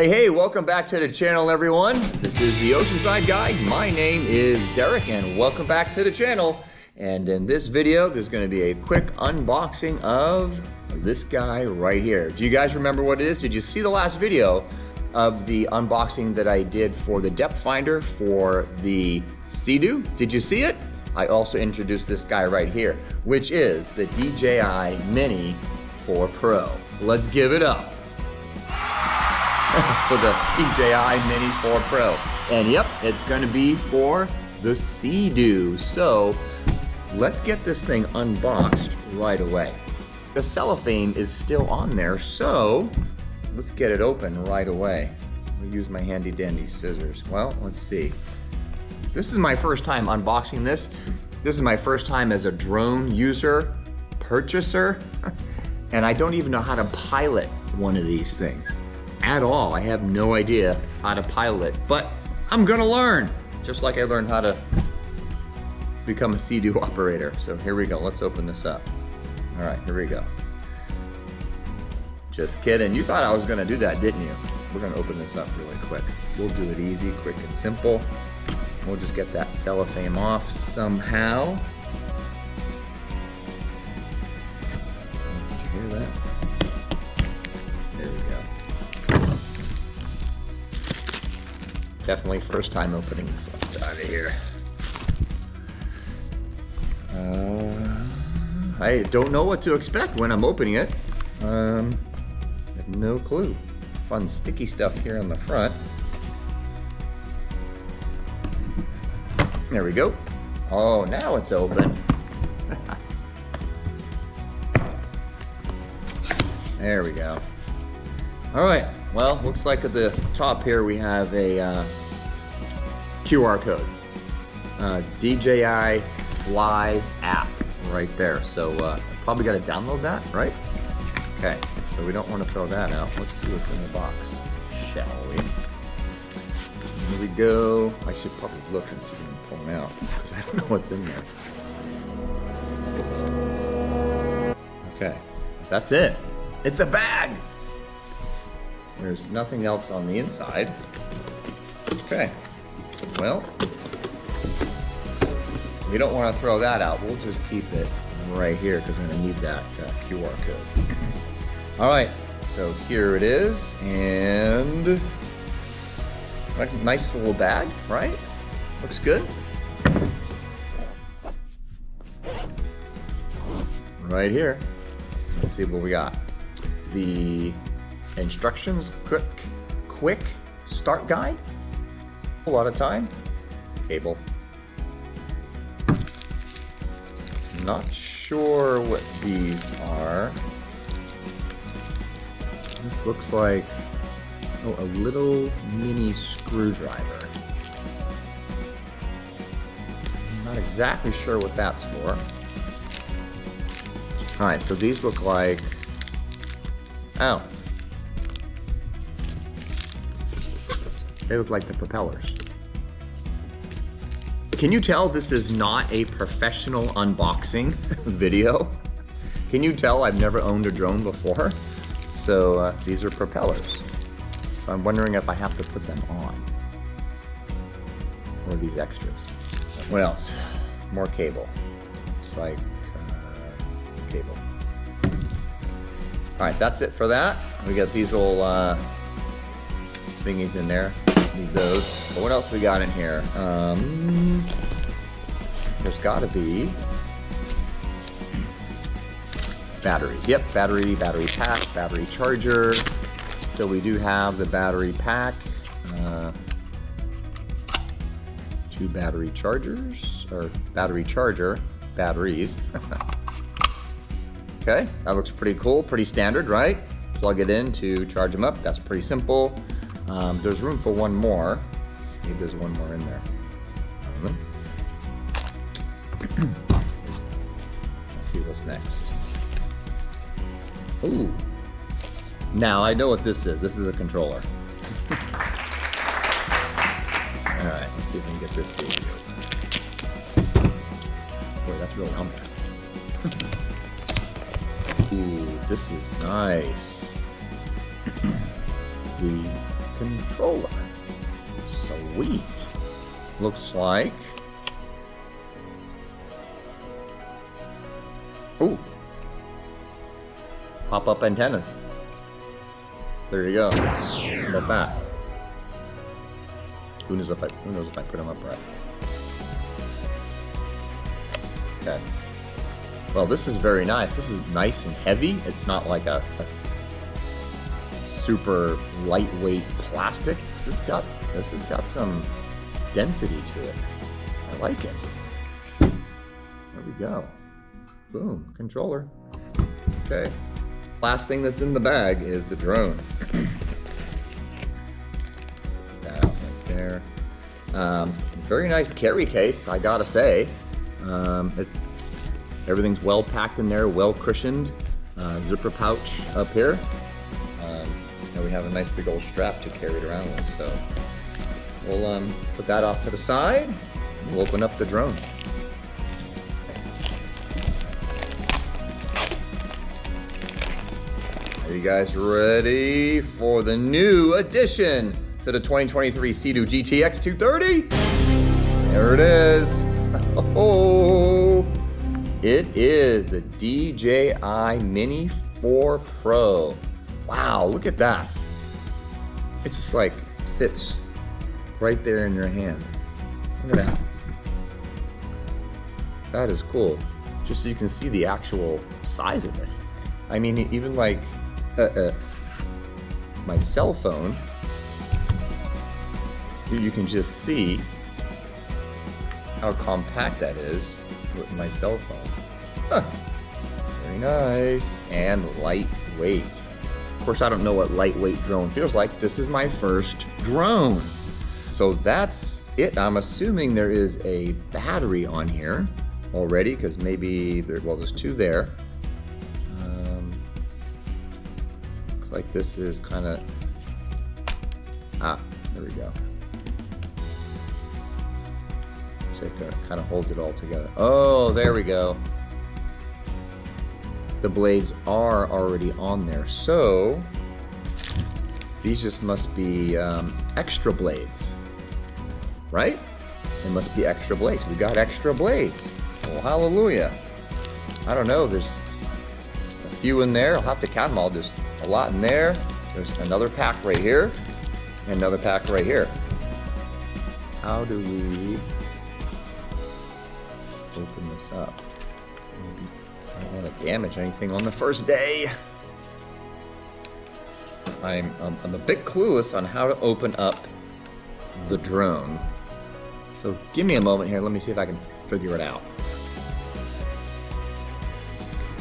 Hey, welcome back to the channel, everyone. This is the Oceanside Guy. My name is Derek, and welcome back to the channel. And in this video, there's gonna be a quick unboxing of this guy right here. Do you guys remember what it is? Did you see the last video of the unboxing that I did for the depth finder for the Sea Doo? Did you see it? I also introduced this guy right here, which is the DJI Mini 4 Pro. Let's give it up for the DJI Mini 4 Pro. And yep, it's gonna be for the Sea Doo. So let's get this thing unboxed right away. The cellophane is still on there, so let's get it open right away. I'll use my handy dandy scissors. Well, let's see. This is my first time unboxing this. This is my first time as a drone user, purchaser, and I don't even know how to pilot one of these things at all. I have no idea how to pilot it, but I'm gonna learn, just like I learned how to become a Sea Doo operator. So here we go, let's open this up. All right, here we go. Just kidding, you thought I was gonna do that, didn't you? We're gonna open this up really quick. We'll do it easy, quick and simple. We'll just get that cellophane off somehow. Did you hear that? There we go. Definitely first time opening this one. It's out of here. I don't know what to expect when I'm opening it. I have no clue. Fun sticky stuff here on the front. There we go. Oh, now it's open. There we go. All right, well, looks like at the top here we have a QR code. DJI Fly app right there. So probably got to download that, right? Okay, so we don't want to throw that out. Let's see what's in the box, shall we? Here we go. I should probably look and see if I can pull them out, because I don't know what's in there. Okay, that's it. It's a bag. There's nothing else on the inside. Okay, well, we don't want to throw that out. We'll just keep it right here because I'm going to need that QR code. All right, so here it is, and nice little bag, right? Looks good. Right here. Let's see what we got. The instructions, quick start guide. A lot of time. Cable. Not sure what these are. This looks like a little mini screwdriver. I'm not exactly sure what that's for. All right, so these look like, oh. They look like the propellers. Can you tell this is not a professional unboxing video? Can you tell I've never owned a drone before? So these are propellers. So I'm wondering if I have to put them on. Or these extras. What else? More cable. Looks like cable. All right, that's it for that. We got these little thingies in there. Need those. But what else we got in here? There's gotta be batteries. Yep, battery pack, battery charger. So we do have the battery pack, 2 battery chargers, or battery charger, batteries. Okay, that looks pretty cool, pretty standard, right? Plug it in to charge them up. That's pretty simple. There's room for one more. Maybe there's one more in there. I don't know. Let's see what's next. Ooh. Now I know what this is. This is a controller. All right, let's see if we can get this baby open. Boy, that's really on there. Ooh, this is nice. The controller. Sweet. Looks like... Ooh. Pop-up antennas. There you go. How about that? Who knows if I put them up right? Okay. Well, this is very nice. This is nice and heavy. It's not like a super lightweight plastic. This has got some density to it. I like it. There we go. Boom, controller. Okay. Last thing that's in the bag is the drone. Put that out right there. Very nice carry case, I gotta say. Everything's well packed in there, well cushioned. Zipper pouch up here. And we have a nice big old strap to carry it around with. So we'll put that off to the side. We'll open up the drone. Are you guys ready for the new addition to the 2023 Sea Doo GTX-230? There it is. Oh, it is the DJI Mini 4 Pro. Wow, look at that. It just like fits right there in your hand. Look at that. That is cool. Just so you can see the actual size of it. I mean, even like my cell phone, you can just see how compact that is with my cell phone. Huh. Very nice and lightweight. Of course, I don't know what lightweight drone feels like. This is my first drone. So that's it. I'm assuming there is a battery on here already, because maybe there's two there. Looks like this is kind of, there we go. So it kind of holds it all together. Oh, there we go. The blades are already on there. So these just must be extra blades, right? They must be extra blades. We got extra blades. Well, hallelujah. I don't know, there's a few in there. I'll have to count them all. There's a lot in there. There's another pack right here, and another pack right here. How do we open this up? I don't want to damage anything on the first day. I'm a bit clueless on how to open up the drone. So give me a moment here. Let me see if I can figure it out.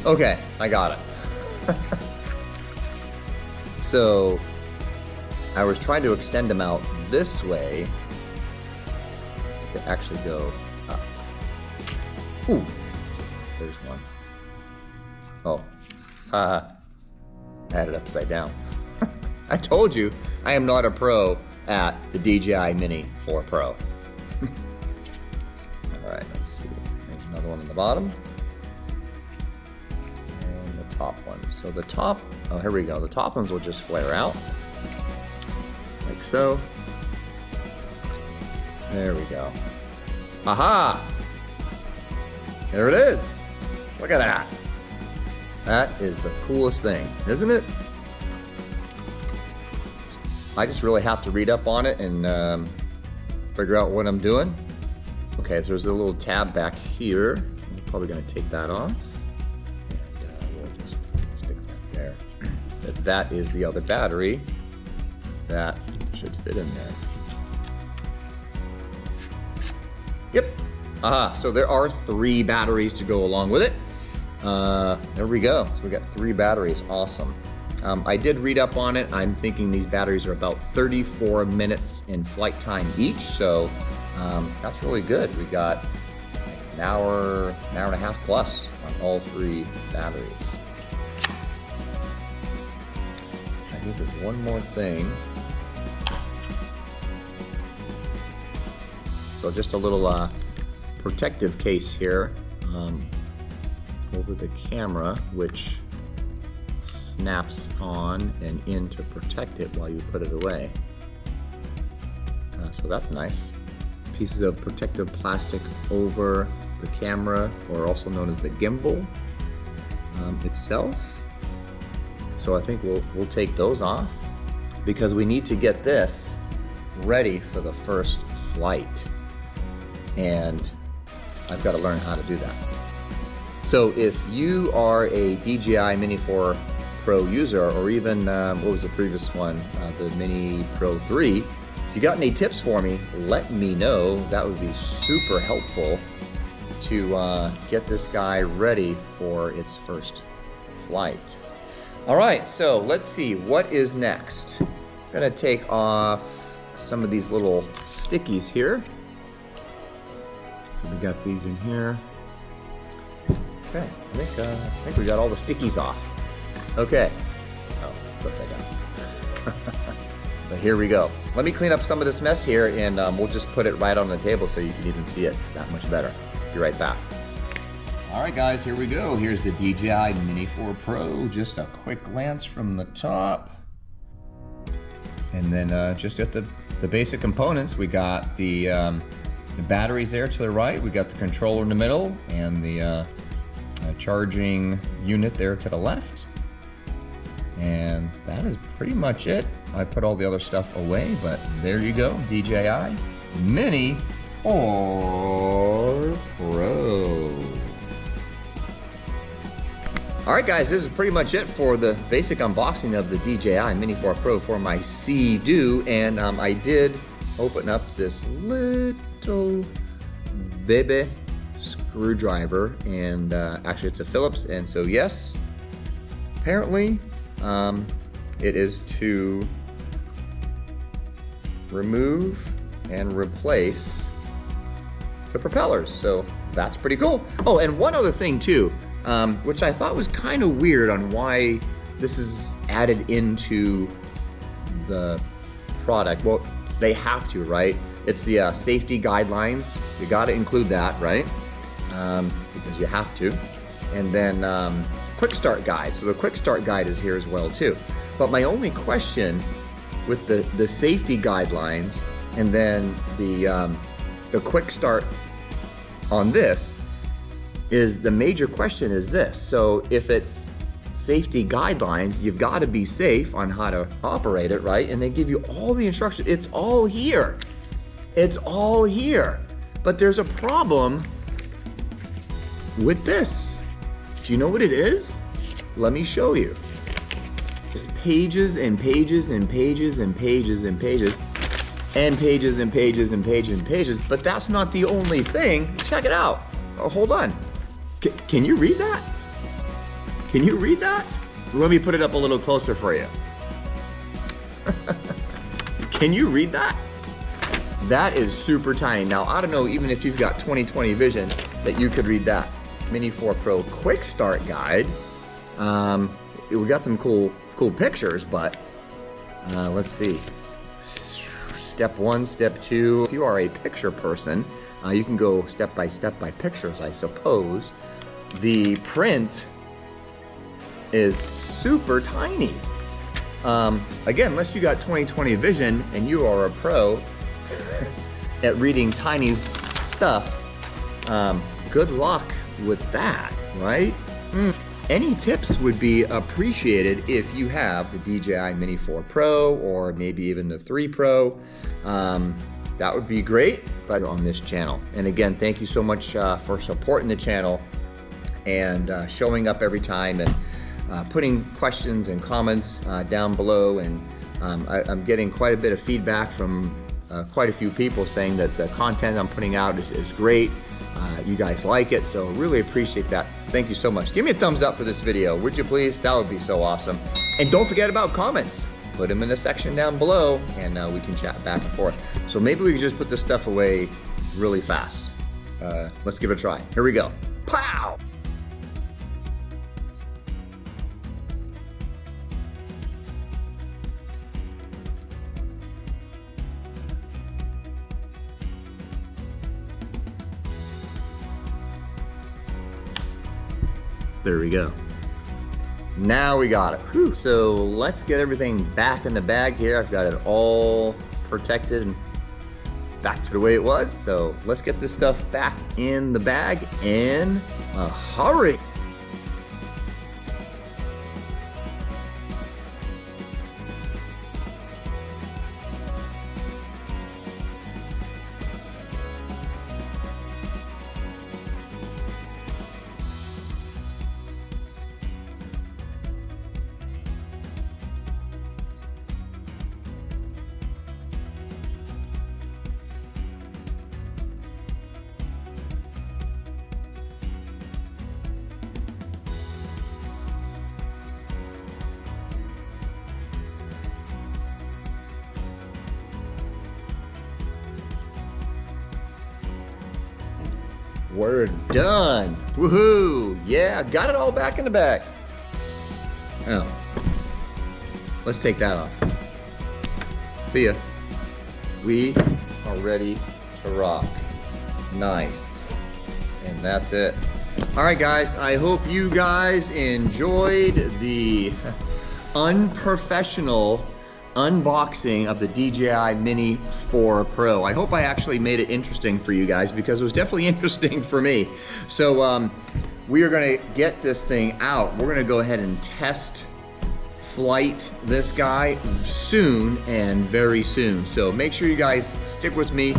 Okay, I got it. So I was trying to extend them out this way to actually go up. Ooh, there's one. Oh, I had it upside down. I told you I am not a pro at the DJI Mini 4 Pro. All right, let's see. There's another one on the bottom. And the top one. So the top, oh, here we go. The top ones will just flare out. Like so. There we go. Aha! There it is. Look at that. That is the coolest thing, isn't it? I just really have to read up on it and figure out what I'm doing. Okay, so there's a little tab back here. I'm probably going to take that off. And we'll just stick that there. That is the other battery that should fit in there. Yep. So there are 3 batteries to go along with it. There we go. So we got 3 batteries. Awesome. I did read up on it. I'm thinking these batteries are about 34 minutes in flight time each. So that's really good. We got like an hour and a half plus on all 3 batteries. I think there's one more thing. So just a little protective case here over the camera, which snaps on and in to protect it while you put it away. so that's nice. Pieces of protective plastic over the camera, or also known as the gimbal itself. So I think we'll take those off because we need to get this ready for the first flight. And I've got to learn how to do that. So if you are a DJI Mini 4 Pro user, or even, what was the previous one? The Mini Pro 3, if you got any tips for me, let me know. That would be super helpful to get this guy ready for its first flight. All right, so let's see, what is next? I'm gonna take off some of these little stickies here. So we got these in here. Okay, I think we got all the stickies off. Okay, oh, put that down. But here we go. Let me clean up some of this mess here, and we'll just put it right on the table so you can even see it that much better. Be right back. All right, guys, here we go. Here's the DJI Mini 4 Pro. Just a quick glance from the top. And then just at the basic components, we got the batteries there to the right. We got the controller in the middle, and the charging unit there to the left. And that is pretty much it. I put all the other stuff away, but there you go, DJI Mini 4 Pro. All right, guys, this is pretty much it for the basic unboxing of the DJI Mini 4 Pro for my Sea Doo. And I did open up this little baby screwdriver, and actually it's a Phillips. And so yes, apparently it is to remove and replace the propellers. So that's pretty cool. Oh, and one other thing too, which I thought was kind of weird on why this is added into the product. Well, they have to, right? It's the safety guidelines. You got to include that, right? Because you have to. And then quick start guide. So the quick start guide is here as well too. But my only question with the safety guidelines and then the quick start on this is, the major question is this. So if it's safety guidelines, you've got to be safe on how to operate it, right? And they give you all the instructions. It's all here. It's all here. But there's a problem with this. Do you know what it is? Let me show you. Just pages and pages and pages and pages and pages and pages and pages and pages and pages. But that's not the only thing. Check it out. Oh, hold on. Can you read that? Can you read that? Let me put it up a little closer for you. Can you read that? That is super tiny. Now, I don't know, even if you've got 20/20 vision, that you could read that. Mini 4 Pro Quick Start Guide. We got some cool pictures, but let's see. Step 1, step 2. If you are a picture person, you can go step by pictures, I suppose. The print is super tiny. Again, unless you got 20/20 vision and you are a pro at reading tiny stuff, good luck with that, right? Any tips would be appreciated if you have the DJI Mini 4 Pro or maybe even the 3 Pro. That would be great, but on this channel. And again, thank you so much for supporting the channel and showing up every time and putting questions and comments down below. And I'm getting quite a bit of feedback from quite a few people saying that the content I'm putting out is great. You guys like it, so really appreciate that. Thank you so much. Give me a thumbs up for this video, would you please? That would be so awesome. And don't forget about comments. Put them in the section down below, and we can chat back and forth. So maybe we can just put this stuff away really fast. Let's give it a try. Here we go. Pow! There we go. Now we got it. Whew. So let's get everything back in the bag here. I've got it all protected and back to the way it was. So let's get this stuff back in the bag in a hurry. We're done. Woohoo! Yeah, got it all back in the bag. Oh, let's take that off. See ya. We are ready to rock. Nice. And that's it. All right, guys, I hope you guys enjoyed the unprofessional unboxing of the DJI Mini 4 Pro. I hope I actually made it interesting for you guys, because it was definitely interesting for me. So we are gonna get this thing out. We're gonna go ahead and test flight this guy soon, and very soon. So make sure you guys stick with me.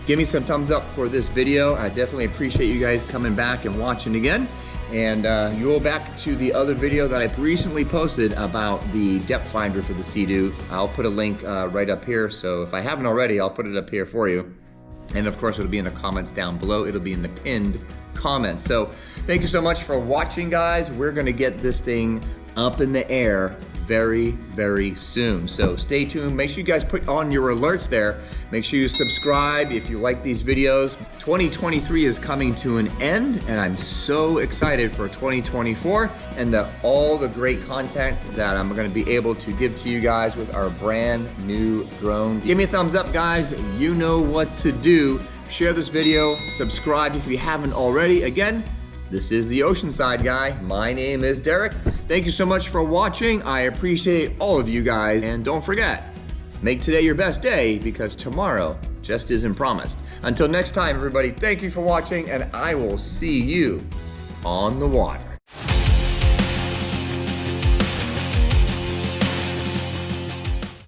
Give me some thumbs up for this video. I definitely appreciate you guys coming back and watching again. And you go back to the other video that I've recently posted about the depth finder for the Sea Doo. I'll put a link right up here, so if I haven't already, I'll put it up here for you. And of course, it'll be in the comments down below. It'll be in the pinned comments. So thank you so much for watching, guys. We're gonna get this thing up in the air very, very soon. So stay tuned. Make sure you guys put on your alerts there. Make sure you subscribe if you like these videos. 2023 is coming to an end, and I'm so excited for 2024 and all the great content that I'm gonna be able to give to you guys with our brand new drone. Give me a thumbs up, guys. You know what to do. Share this video, subscribe if you haven't already. Again, this is the Oceanside Guy. My name is Derek. Thank you so much for watching. I appreciate all of you guys. And don't forget, make today your best day, because tomorrow just isn't promised. Until next time, everybody, thank you for watching, and I will see you on the water.